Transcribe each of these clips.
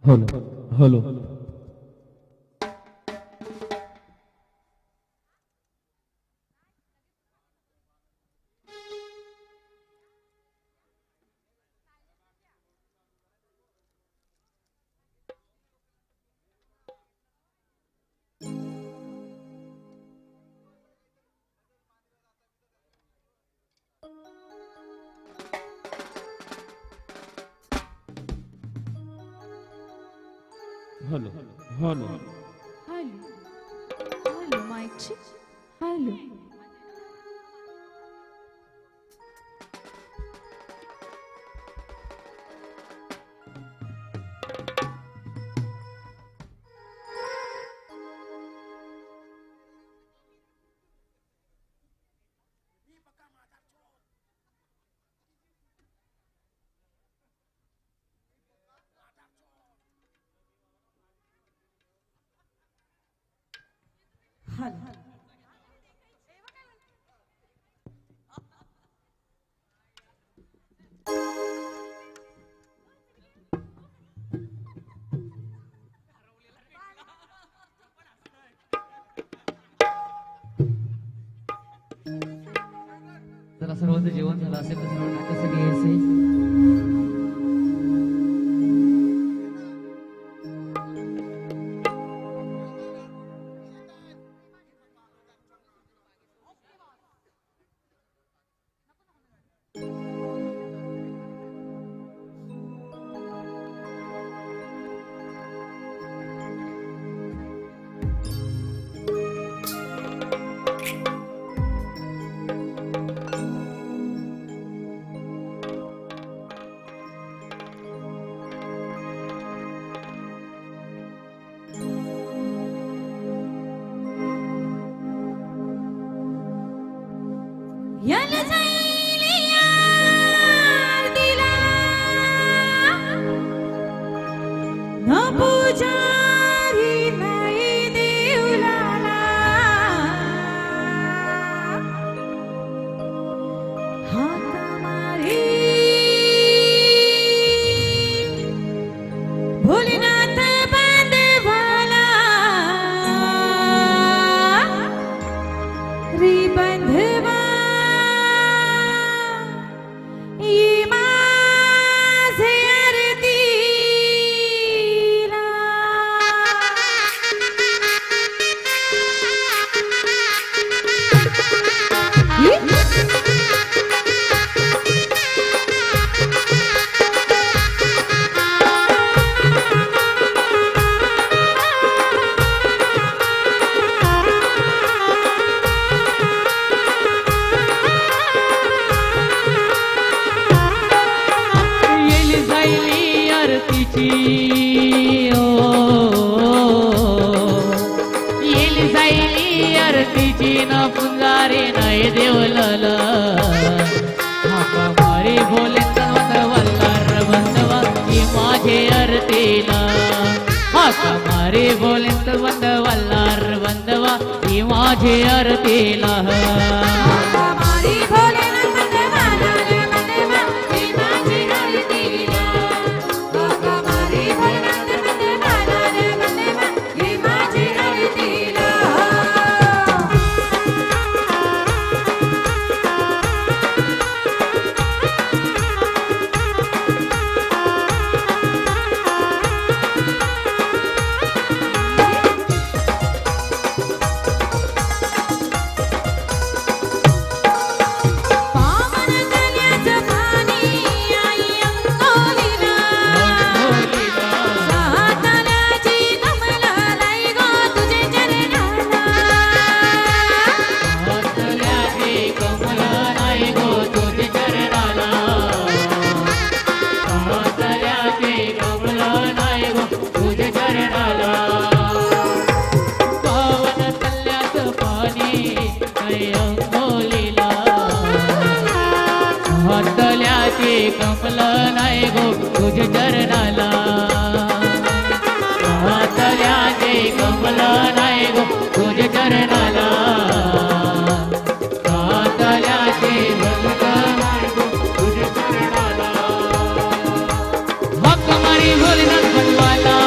Hello hello hello hello hello hello mike check hello hello जरा सर्वांचं जेवण झालं असेल तर सर्वांना कसं घ्यायचंय. याला जाईल यार दिला न पुजारी नाही देवलाला हात मारी भोलेनाथ बांधवाला री बंधवा ये माझे आरतीला येली जायली आरतीची येली जायली आरतीची न पुंजारी नाही देवलाला हाका मारे बोले तर वल्लार बंधवा ही माझे आरतीला हाका मारे बोले तर वल्लार बंधवा ही माझे आरतीला हमारी भोलेनाथ बंधवाला रे बंधवा ये माझे आरतीला हमारी भोलेनाथ बंधवाला रे बंधवा ये माझे आरतीला पावन कल्याचं पाणी आई अंगोलीला साताऱ्याची कमला लाई गो तुझे चरणाला हातल्याची कमला नाही गो तुझे चरणाला हातल्याची कमला नाही गो तुझे चरणाला पावन कल्याचं पाणी नाही अंगोलीला हातल्याची कमला नाही गो तुझे चरणाला हातल्याची कमला नाही गो तुझे चरणाला हातल्याची कमला नाही गो तुझे चरणाला हक्क मारी भोलेनाथ बनवाला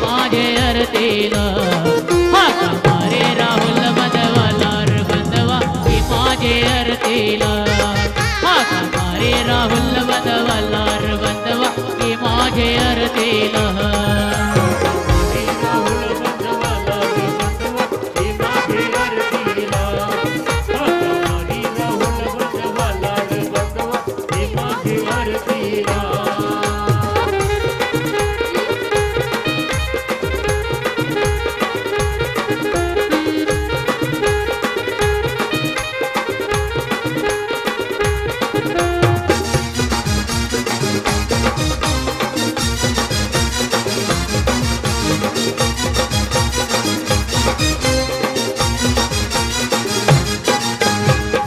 माझे आरतीला हाका मारे राहुल बंधवाला रे बंधवा की माझे आरतीला हाका मारे राहुल बंधवाला रे बंधवा की माझे आरतीला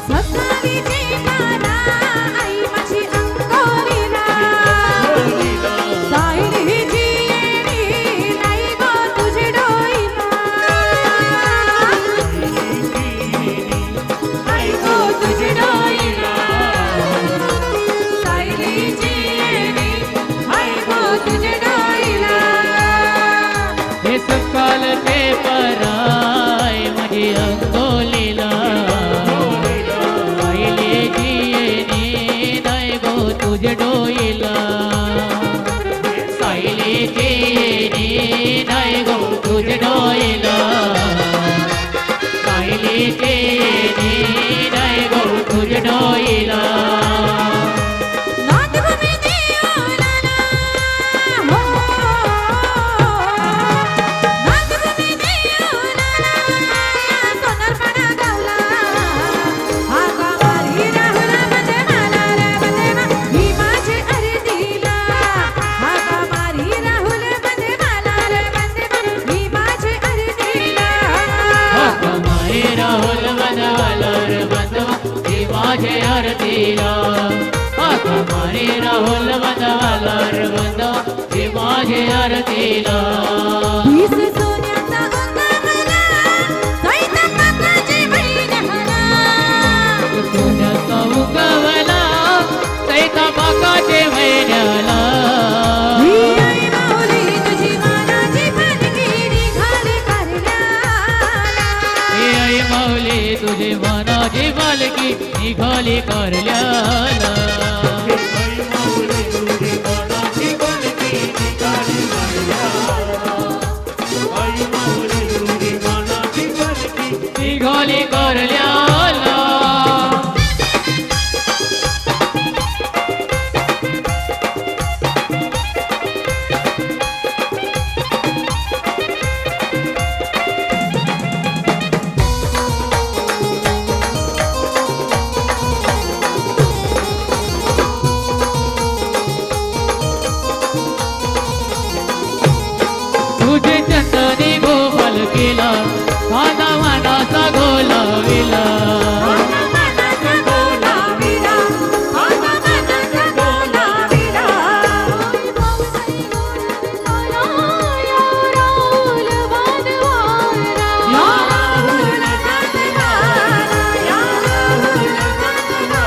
सकाळीची काना आई माझी अंगोलीला सायलीची येणी नाही गो तुझे डोईला आई गो तुझे डोईला सायलीची येणी आई गो तुझे डोईला हे सकाल ते पराय माझी अंगोलीला सायलीची येणी नाही गो तुझे डोईला सायलीची येणी नाही गो तुझे डोईला सायलीची येणी नाही गो तुझे डोईला नाथभूमी देवाला हो नाथभूमी देवाला सोनारपणा गावला हाका मारी राहुल बंधवाला रे बंधवा ही माझी आरतीला हाका मारी राहुल बंधवाला रे बंधवा ही माझी आरतीला हाका मारे राहुल बंधवाला रे बंधवा ही माझे आरतीला हाका मारे राहुल बंधवाला रे बंधवा ही माझे आरतीला वीस सोन्याचा अंगमला सैता काकाची बहीण हला सोन्याचा उगवला सैता बाकाचे महिन्याला ही आई माऊली तुझी मानाची पालखी निघाली कारल्याला हे आई माऊली तुझे मनाची बालकी निघाली कारल्याला निघाली कारल्याला तुझे चंदनी गोपाल केला माझा मनाचा गोलाविला आता मनाचा बोलाविला आता मनाचा बोलाविला ओय पावसाई बोलाविला या राहुल बंधवाला या राहुल बंधवाला या राहुल बंधवाला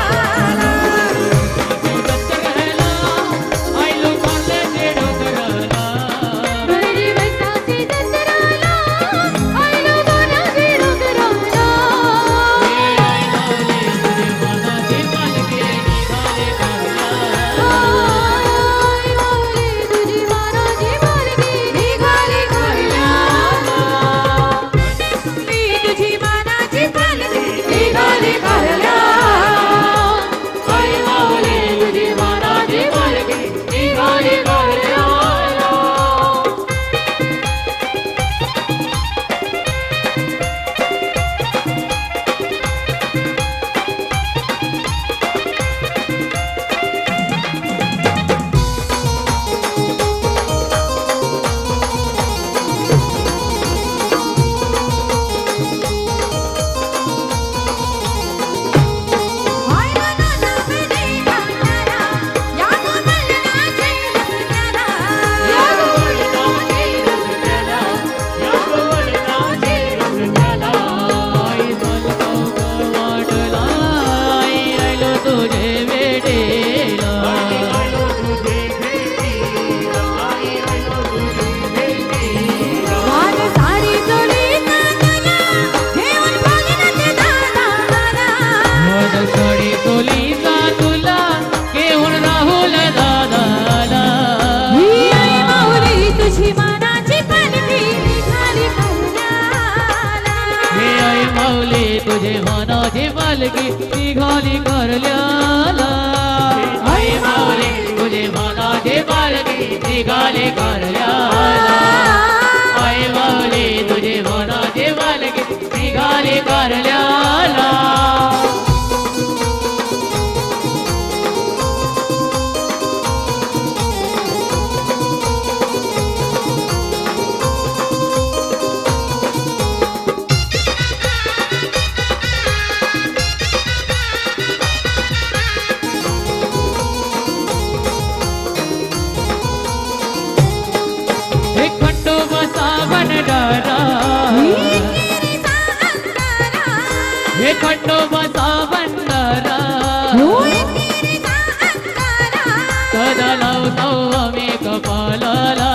आईलो कांद्याचे डोंगराला घरी बसाचे दसराला आईलो बोलाचे पालखी निघाली कारल्याला आई माऊली तुझे मानाची पालखी निघाली कारल्याला आई माऊली तुझे मानाची पालखी निघाली कारल्याला हे खंडोबाचा भंडारा सदा लावतो आम्ही कपालाला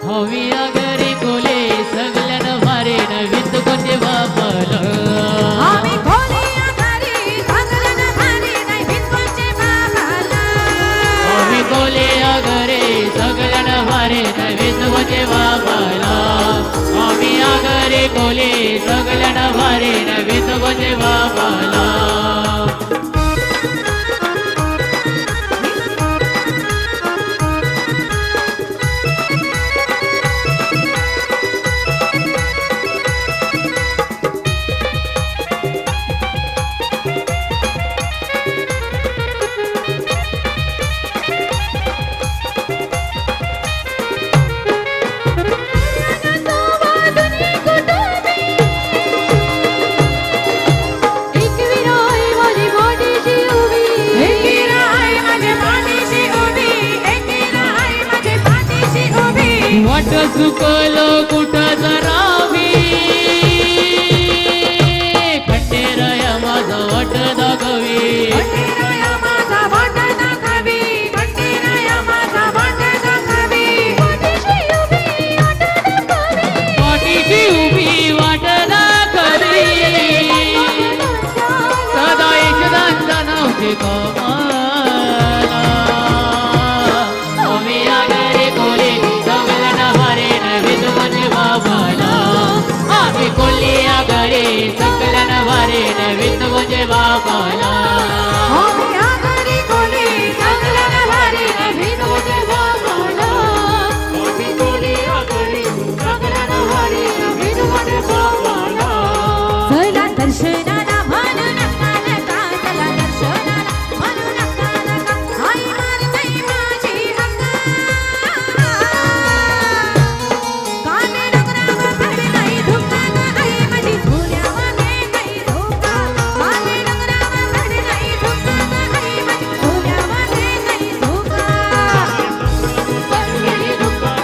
हवी अगरी कोले सगळ्यान भारे नवीन कोणते बापाला हवी कोले अगरे सगळ्यान भारे नवीन कोणते बापाला आम्ही अगरे कोले सगळ्यान भारे नवीन कोणते बापाला वाट चुकलो कुठं जरावी खंडेराया माझा वाट दाखवी पाठीशी उभी वाट दाखवी सदा एकदांचा नव्हते कमाला आम्ही आगरे कोले आम्ही कोल्ली आगरे सकलन वारे नवीन म्हणजे बाबाला दर्शनाला म्हणू नका नका चला दर्शनाला म्हणू नका नका आई मारते माझी हक्का काने डोंगरावर पडलाय धुका आई माझी झोल्यामध्ये काही धोका काने डोंगरावर पडलाय धुका आई माझी झोल्यामध्ये काही धोका पडली धुका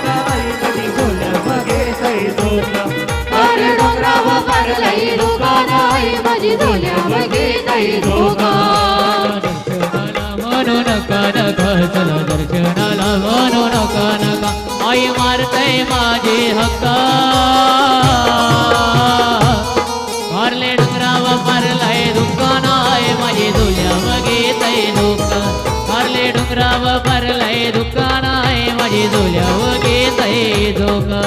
आई माझी झोल्यामध्ये काही धोका काने डोंगरावर पडलाय धुका माझी झोल्यामध्ये काही धोका दर्शनाला म्हणू नका नका चला दर्शनाला म्हणू नका नका आई मारते माझी हक्का मारले डोंगरावर मारलाय दुकान आहे माझी झोल्या मगे तई धोका मारले डोंगरावर मारलाय दुकान आहे माझी झोल्या मगे तई धोका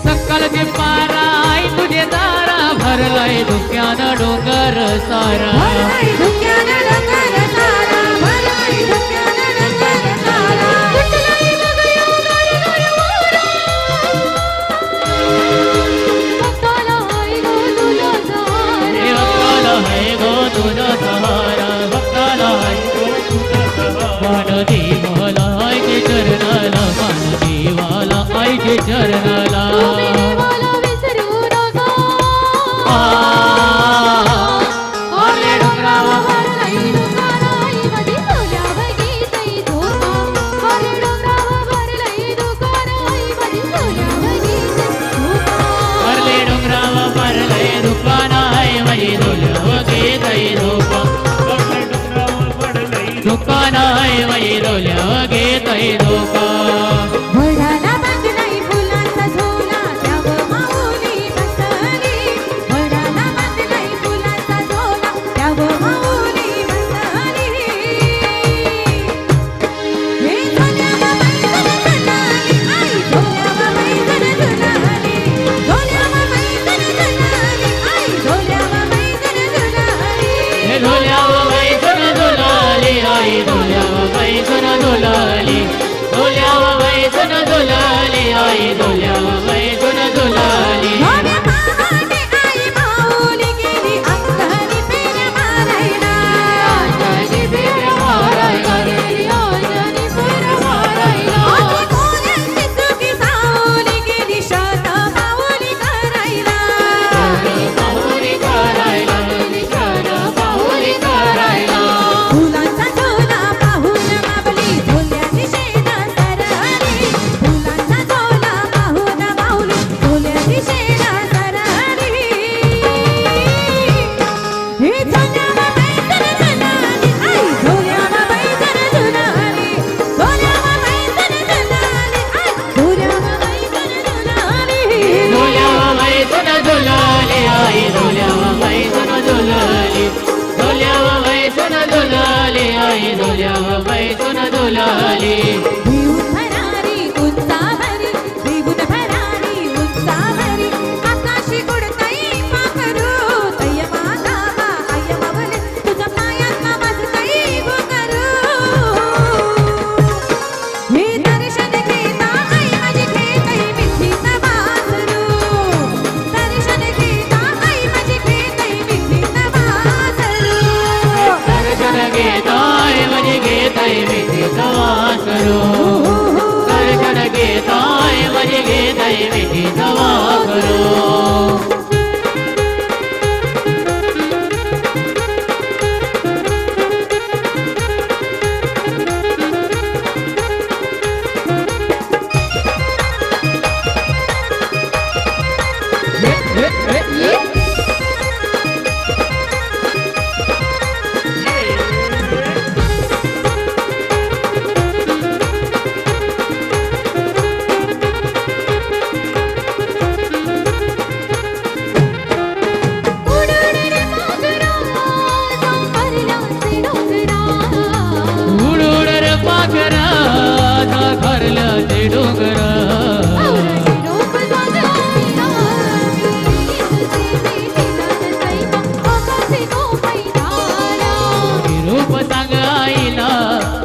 सकलचे पारा आई तुझे दारा भरलाय धुक्यानं डोंगर सारा भक्ताला है गो तुझा सहारा भक्ताला है गो तुझा सहारा मान देवाला आईचे चरणाला मान देवाला आईचे चरणाला धोका नाही माझी डोल्यावर घेतय धोका वडाला बांधलाय फुलांचा झोला त्यावर माऊली बसली वडाला बांधलाय फुलांचा झोला त्यावर माऊली बसली हे झोल्यावा बैठण झुलाली आई झोल्यावा बैठण झुलाली झोल्यावा बैठण झुलाली आई झोल्यावा बैठण झुलाली हे डोल्यावर बैठून डोलाली आई डोल्यावर बैठून डोलाली डोल्यावर बैठून डोलाली आई डोल्यावर बैठून डोलाली झोल्या पहाटे आई माऊली गेली अंगणी फेऱ्या मारायला अंगणी फेऱ्या मारायला गेली अंगणी फेऱ्या मारायला आधी कोण्यांची चुकी सावली गेली शात माऊली करायला माऊली करायला माऊली करायला फुलांचा झोला पाहून माऊली झोल्या दिशेला सरली फुलांचा झोला पाहून माऊली झोल्या दिशेला सरली हे झोल्यावा बैठण झुलाली आई झोल्यावा बैठण झुलाली झोल्यावा बैठण झुलाली आई झोल्यावा बैठण झुलाली डोल्यावर बैठून डोलाली आई डोल्यावर बैठून डोलाली डोल्यावर बैठून डोलाली आई डोल्यावर बैठून डोलाली देऊन भरारी उंचावरी देऊन भरारी उंचावरी आकाशी उडतई पाखरू तय माता बा आय मावले तुझ्या पायात बसतई घुंगरू हे दर्शन घेता आई माझी घेतई मिठीचा वासरू दर्शन घेता आई माझी घेतई मिठीचा वासरू दर्शन घेताय म्हणजे घेताय मिठीचा वासरू दर्शन घेताय म्हणजे घेताय मिठीचा वासरू उडून रे मागरा जांभरल्याचे डोंगरा उडून रे पाखरा घरला ते डोंगरा आवराची रूप जागायला तुझे भेटीला नसैता आकाशी गोमैनाला रूप सांगायला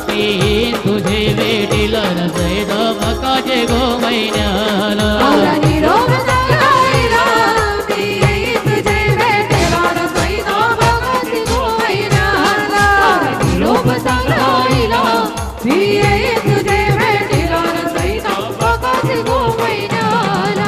मी तुझे भेटीला नसैत मकाचे गो महिन्याला आवराची रूप जागायला मी येईन तुझे भेटीला नसैता आकाशी गोमैनाला आवराची रूप जागायला मी येईन तुझे भेटीला नसैता आकाशी गोमैनाला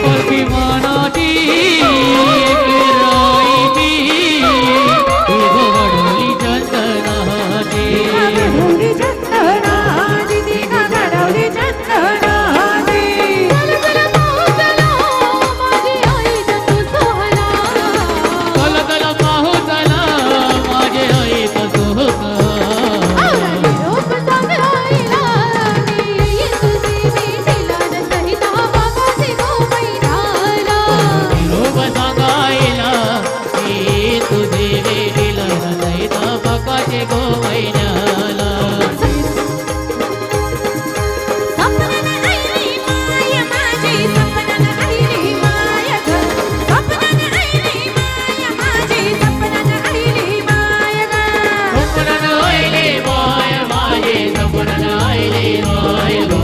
पलकी मनाची राईची घडवली चंदनाची कलकल पाहू चला माझे ऐक सोहका रूप सांगायला मी तुझे वेडीला नसैत पकाचे गो महिन्याला सपन आयले माय माझे सपन आयले माय गो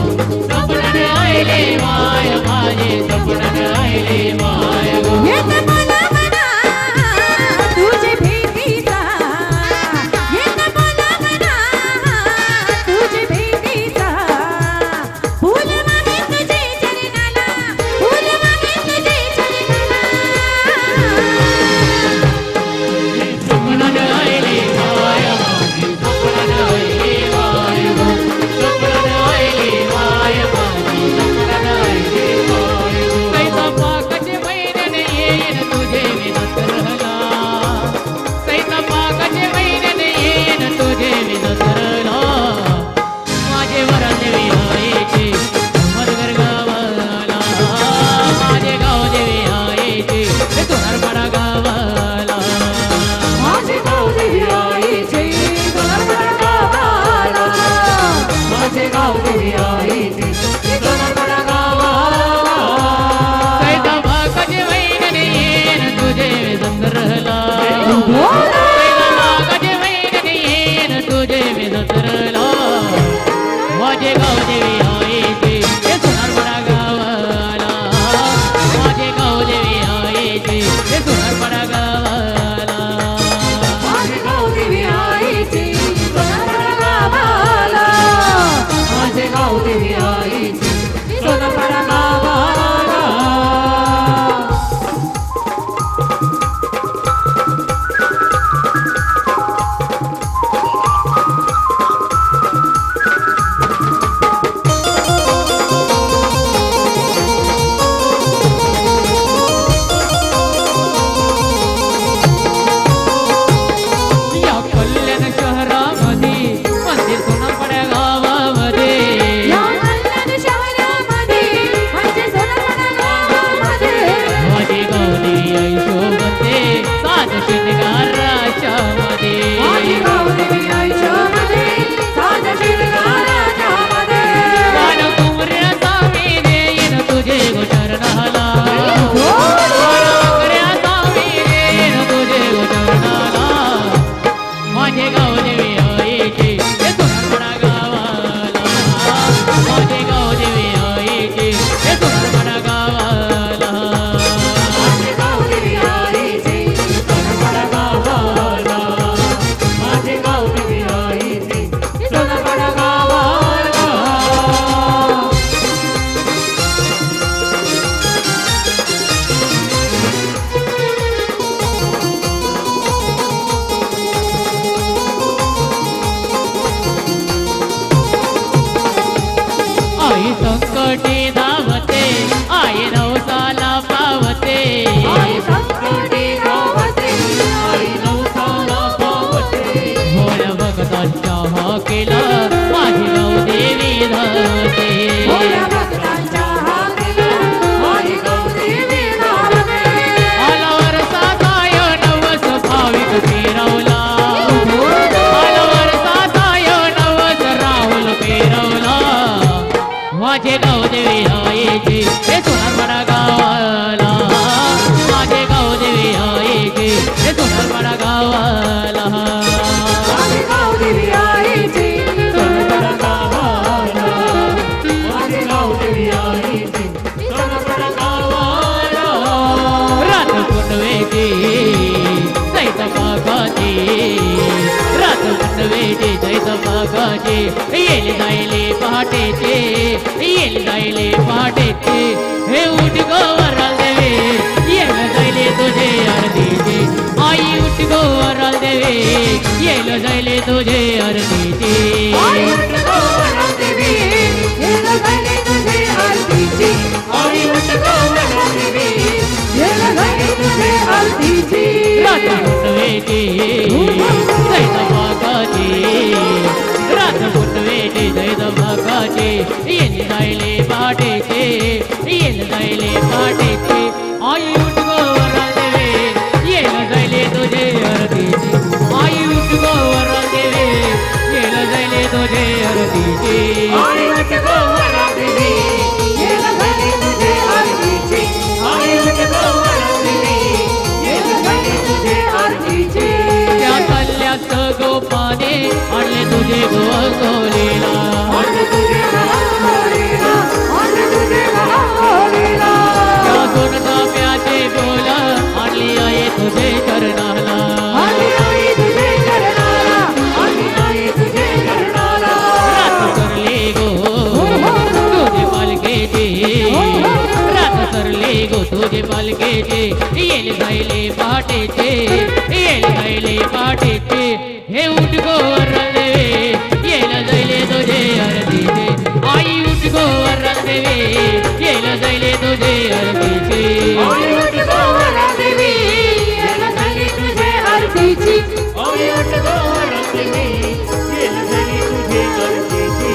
सपन आयले माय माझे सपन आयले माय गो येत मला मना तुझे भेटीचा येत मला माझे गाव देवी आईचे हे सोनारपडा गावाला माझे गाव देवी आईचे हे सोनारपडा गावाला माझे गाव देवी आईचे सोनारपडा गावाला माझे गाव देवी आईचे सोनारपडा गावाला या कल्याण शहरामध्ये मंदिर सोनारपडा गावामध्ये या कल्याण शहरामध्ये म्हणजे सोनारपडा गावामध्ये माझे गाव देवी आई शोभते सात शृंगाराच्या मध्ये माझे गाव देवी आईच्यामध्ये साज शृंगाराच्या मध्ये गाण कुमऱ्याचा मी देईन तुझे गोचरणाला कुमऱ्याचा मी देईन तुझे गोचरणाला माझे गाव देवी आईचे हे सोनारपडा गावाला माझे गाव देवी आईचे हे सोनारपडा गावाला माझे गाव देवी आईचे सोनारपडा गावाला माझे गाव देवी आईचे सोनारपडा गावाला आई संकटी धावते आई नवसाला पावते आई संकटी गावते आई नवसाला पावते भोळ्या भक्तांच्या हाकेला माझी गाव देवी धावते भोळ्या भक्तांच्या हाकेला माझी गाव देवी धावते आलावर साताय नवस भाविक फिरवला आलावर साताय नवस राहुल फिरवला माझे गाव देवी आईचे हे सोनारपडा गावाला माझे गाव देवी आईचे हे सोनारपडा गावाला माझे गाव देवी आईचे सोनारपडा गावाला माझे गाव देवी आईचे सोनारपडा गावाला रात पुनवेची सैत पाकाची रात पुनवेची सैत पाकाची येल जायले पहाटेचे येल जायले पहाटेचे हे उठ गो वराल देवे येल जायले तुझे आरतीचे आई उठ गो वराल देवे येल जायले तुझे आरतीचे आई उठ गो वराल देवी येल जायले तुझे आरतीचे आई उठ गो वराल देवी येल जायले तुझे आरतीचे रात पुनवेची सैत पाकाची रात पुनवेची सैत पाकाची येल जायले पहाटेचे येल जायले पहाटेचे आई उठ गो वराल देवे येल जायले तुझे आरतीचे आई उठ गो वराल देवे येल जायले तुझे आरतीचे आई उठ गो वराल देवी येल जायले तुझे आरतीचे आई उठ गो वराल देवी येल जायले तुझे आरतीचे त्या कल्यात गोपाने आणले तुझे गोकुलीला आणि तुझे गावाला आणि तुझे गावाला त्या सोनचाफ्याचे बोल आणली आहे तुझे चरणाला आणि आई तुझे करणारा आणि आई तुझे करणारा रात सरले गो तुझे पालखेचे रात सरले गो तुझे पालखेचे येल जायले पहाटेचे येल जायले पहाटेचे हे उठ गो वराल देवे येल जायले तुझे आरतीचे आई उठ गो वराल देवे येल जायले तुझे आरतीचे आई उठ गो वराल देवी येल जायले तुझे आरतीची आई उठ गो वराल देवी येल जायले तुझे आरतीची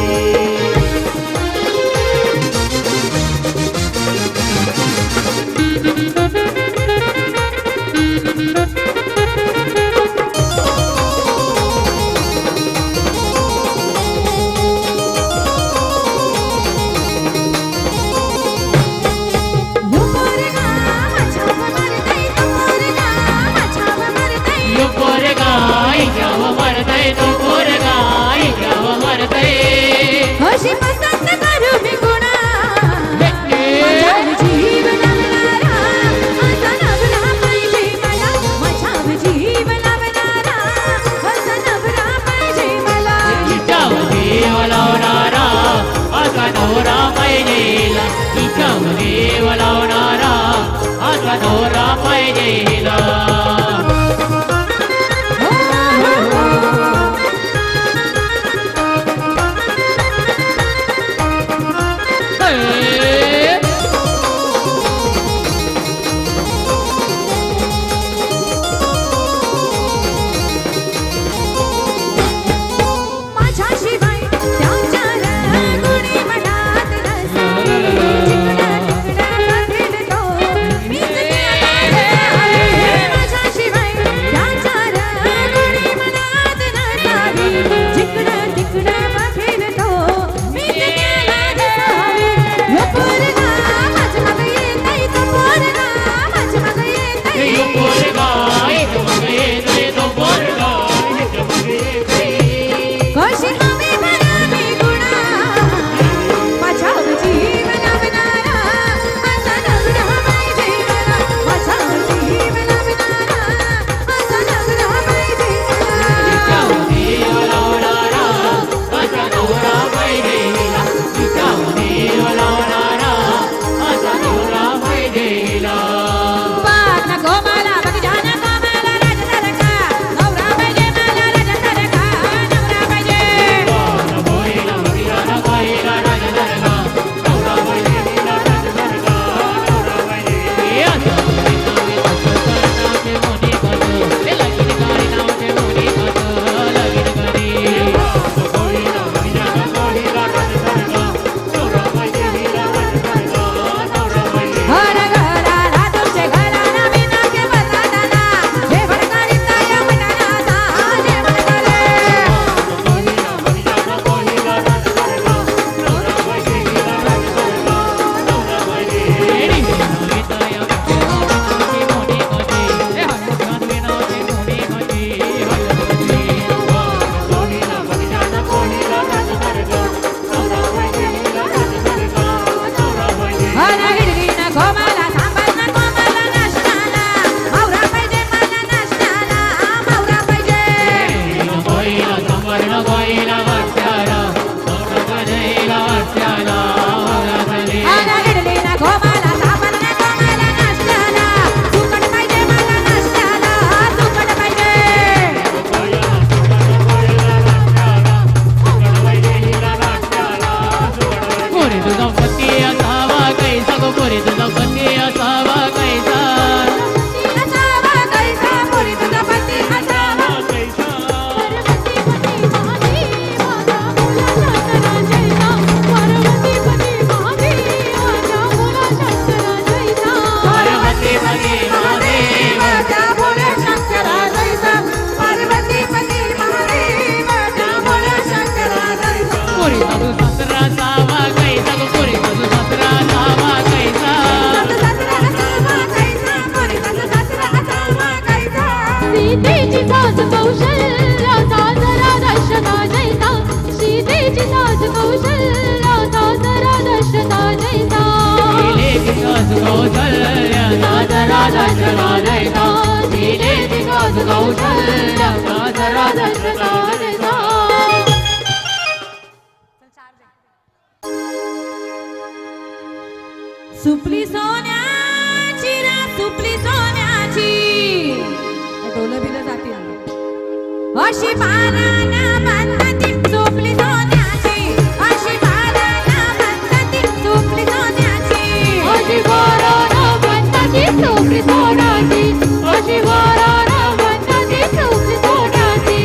पाहिजेला तिच्यामध्ये वळवणारा असा नवरा पाहिजेला माझ्याशिवाय त्याच्या रंगुणी मनात नसावी जिकडं तिकडं बघेल तो मीच त्याला हवे यो पोरगा माझ्या मागं येतंय तो पोरगा माझ्या मागं येतंय यो पोरगा इथं मग येतोय तो पोरगा इथं मग येतोय कशी हवी भरावी गुणा माझ्यावर जीव लावणारा असा नवरा पाहिजे मला माझ्यावर जीव लावणारा असा नवरा पाहिजे मला तिच्यामध्ये वळवणारा असा नवरा पाहिजेला तिच्यामध्ये वळवणारा असा नवरा पाहिजेला बाग ना गोमाला बघ जाना गोमाला राजासारखा नवरा पाहिजे मला राजासारखा नवरा पाहिजे बोईला बघियाला बाईला राजासारखा नवरा पाहिजेला राजासारखा नवरा पाहिजे असं नावाचे मोठी खातं ते लगीन गाडी नावाचे मोठी खातं लगीन गाडी बोईला बघियाला बाईला राजासारखा नवरा पाहिजेला राजासारखा नवरा पाहिजे घर घराला तुमचे घराला बिना के बसादाना जेवण करीता या मनाला जेवण करे बोईला बघियाला बाईला राजासारखा नवरा पाहिजेला राजासारखा नवरा गिडगिडीनं गोमाला सांबारना गोमाला नाश्ताला मावरा पाहिजे मला नाश्ताला मावरा पाहिजे गिडगिडीनं गोमाला सांबारना गोमाला नाश्ताला सुकट पाहिजे मला नाश्ताला सुकट पाहिजे पोरी तुझा पती असावा कैसा गो पोरी तुझा पती असावा कैसा असावा कैसा पोरी तुझा पती असावा पार्वती पती महादेव माझ्या मुला शंकरा जैसा पार्वती पती महादेव माझ्या मुला शंकरा जैसा पार्वती पती महादेव माझ्या मुला शंकरा जैसा पार्वती पती महादेव माझ्या मुला शंकरा जैसा पोरी तुझा सासरा असावा कैसा गो पोरी तुझा सासरा असावा कैसा सीतेची साज कौशल्या साजरा दर्शना जैसा सीतेची साज कौशल्या साजरा दर्शना जैसा दिले विकास कौशल्य साजरा दर्शना जैसा दिले विकास कौशल्य साजरा दर्शना जैसा सुपली सोन्याची रा सुपली सोन्याची डोलं बिलं जातील अशी पाराना बांधती सुपली सोन्याची अशी पाराना बांधती सुपली सोन्याची अशी वराना बनताची सुपली सोन्याची अशी वराना बनताची सुपली सोन्याची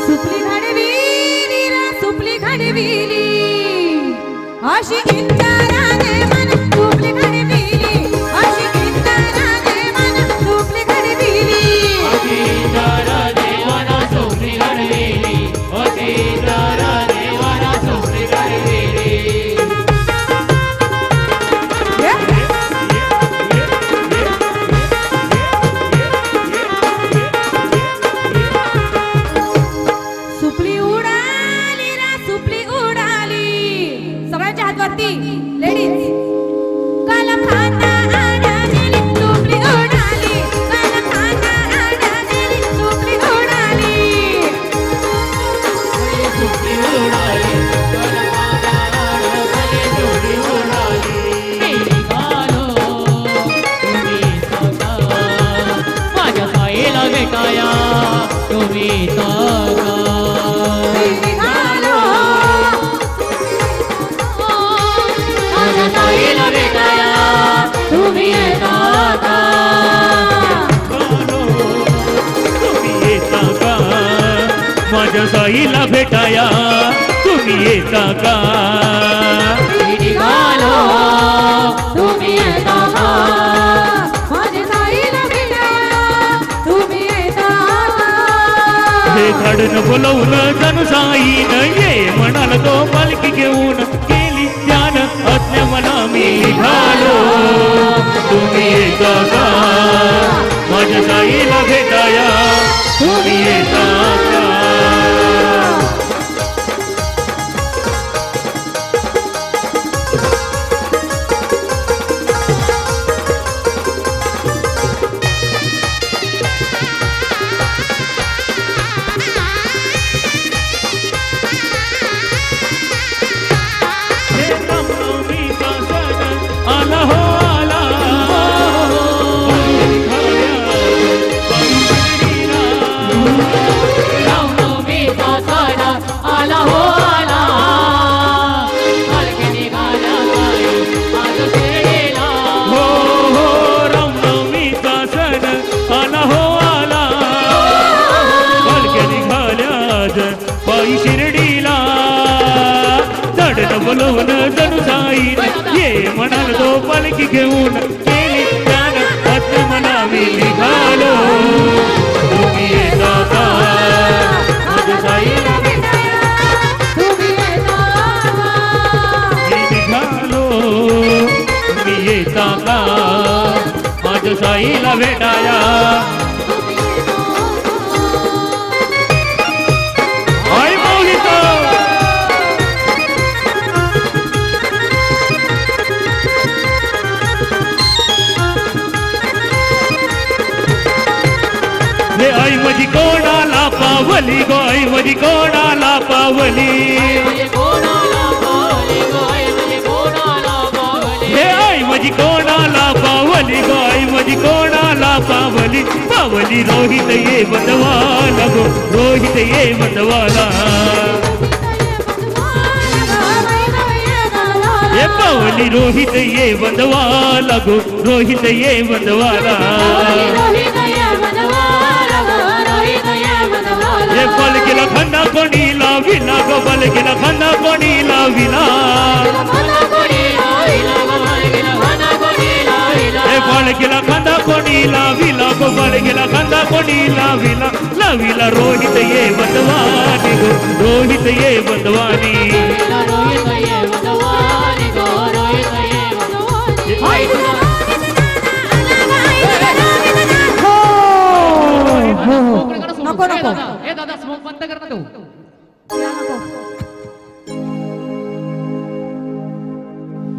सुपली घडविली रा सुपली घडविली अशी इंद्राने मन सुपली घडविली अशी इंद्राने मन सुपली घडविली अशी दर देवाना सुपली घडविली अशी दर देवाना सुपली घडविली सुपली उडाली रा सुपली उडाली सगळ्यांच्या हात वरती लेडीज काल खाना आणाली सुपली उडाली माझ्या साईला भेटाया तुम्ही येता का निघालो तुम्ही येता का माझ्या साईला भेटाया तुम्ही येता का? हे झाडन बोलवून जणू साईन ये म्हणाल तो पालखी घेऊन केली ध्यान आज्ञा मला मी निघालो तुम्ही येता का माझ्या साईला भेटाया तुम्ही येता का हे रामनवमीचा सण आला हो आला रामनवमीचा सण आला हो आला पालखी निघाल्या बाई आज शिर्डीला हो हो रामनवमीचा सण आला हो आला पालख्या निघाल्या आज पायी शिर्डीला चढण बोलवून जणू साईन ये म्हणाल तो पालखी घेऊन केली ज्ञान आत्म मना मी निघालो तुम्ही येता का माझ्या साईला तुम्ही येता का? मी निघालो तुम्ही येता का माझ्या साईला भेटाया आई मोहिता हे आई माझी कोणाला पावली गो आई माझी कोणाला पावली म्हणजे कोणाला पावली गोय म्हणजे कोणाला पावली हे आई माझी कोणाला पावली गो आई माझी कोणाला पावली पावली रोहित ये बंदवाला गो रोहित ये बंदवाला हे पावली रोहित ये बंदवाला गो रोहित ये बंदवाला हे पलकीला खंदा कोणी लाविला गो पलकीला खंदा कोणी लाविला हे पलकीला खंदा कोणी लाविला गो पलकीला खंदा कोणी लाविला लाविला रोहित ये बंदवानी गो रोहित ये बंदवानी नको, नको. हे दादा स्मोक बंद कर ना तू या नको.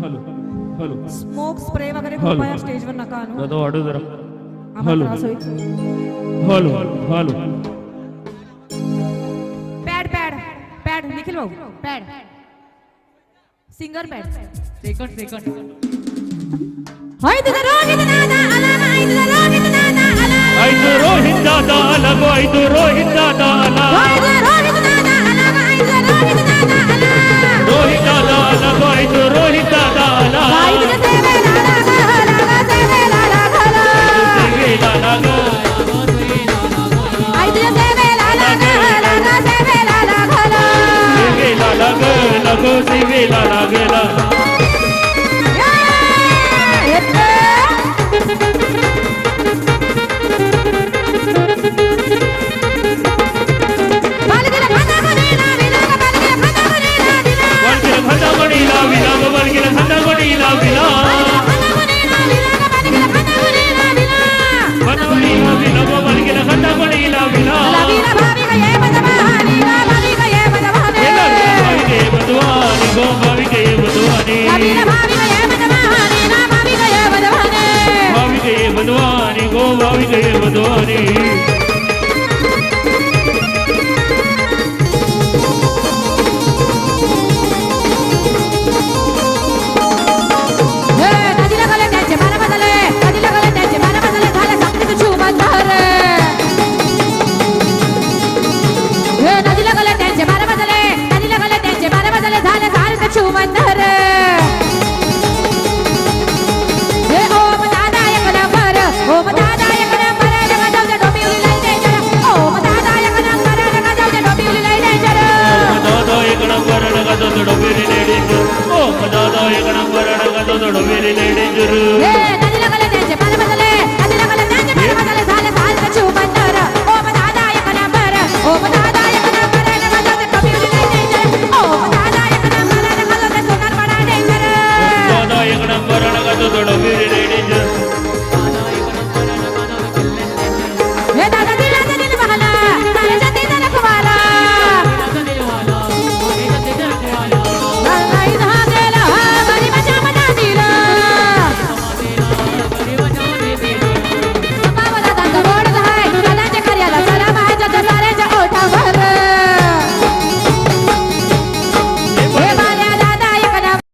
हॅलो हॅलो स्मोक स्प्रे वगैरे हॅलो. कृपया स्टेजवर नका आणू दादा वाढू जरा आम्हाला हॅलो. त्रास होईल. Hello hello pad pad pad Nikhil भाऊ पॅड सिंगर पॅड सेकंड हाय तुझा रोहित दादा आला हाय तुझा रोहित दादा आला आई तो रोहित दादा आला गो आई तो रोहित दादा आला हाय तुझा रोहित दादा आला हाय तुझा रोहित दादा आला रोहित दादा आला गो आई तो रोहित दादा आला हाय तुझ्या सेवेला लागा सेवेला लागा सेवेला लाग हाय तुझ्या सेवेला लागा सेवेला लागा सेवेला लाग लगो सेवेला लागला बलगीला खंदा कोणी लाविला बनवणी लाविला गो बलगीला खंदा कोणी लाविला बदवानी गो भाविके बदवानी भाविके बदवानी गो भाविके बदवानी ओम दादा एक नंबर जगदवजा डोंबिवलीला थोडं वेरी लय डेंजर हे नदीला गेले त्यांचे पार बदलले नदीला गेले त्यांचे पार बदलले झाले सारखं जीव बंदर ओ दादा एक नंबर ओ दादा एक नंबर रे माझा ते कमी नाही डेंजर ओ दादा एक नंबर रे माझा ते सोनार बडा डेंजर दादा एक नंबर नका थोडं वेरी लय डेंजर हे दादा दिला दिल बहाला सारे जाती जरा कुवाला नाही धागेला बरी मजा मना दिला बाबा दादा गोड आहे दादाच्या कार्याला सलाम आहे जग साऱ्याच्या ओठावर हे बाल्या दादा एक नंबर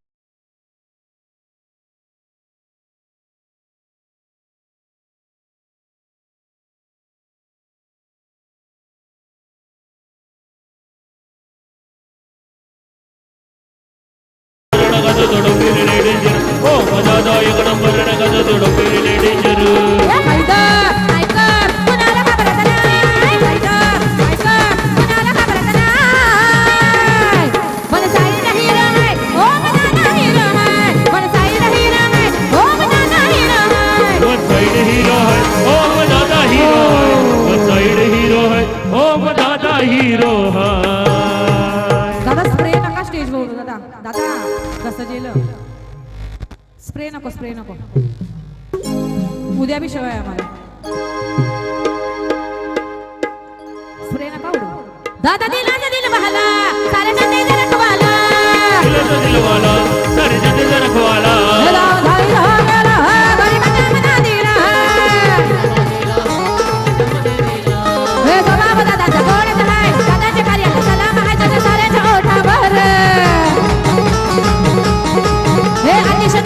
थोडं वेरी लय डेंजर ओ दादा एक नंबर नका थोडं वेरी लय डेंजर ऐकर ऐकर कुणाला घाबरत नाही ऐकर ऐकर कुणाला घाबरत नाही मन साईड हिरो है ओ मनाना हिरो है मन साईड हिरो है ओ मनाना हिरो है वन साइड हीरो है ओ दादा हीरो है वन साइड हीरो है ओ दादा हीरो है दादा स्प्रे नका स्टेज वर दादा दादा कसं गेलं स्प्रे नको उद्या बी शिवाय आम्हाला स्प्रे नका उडू दादा दिल बहाला सारे जण जरा कुवाला दिल वाला सारे जन रखवाला हेला धाई रहा गेला बरी मजा मना दिला हे बाबा दादाच्या गोड आहे दादाच्या कार्याला सलाम आहे जग साऱ्याच्या ओठावर हे अतिशय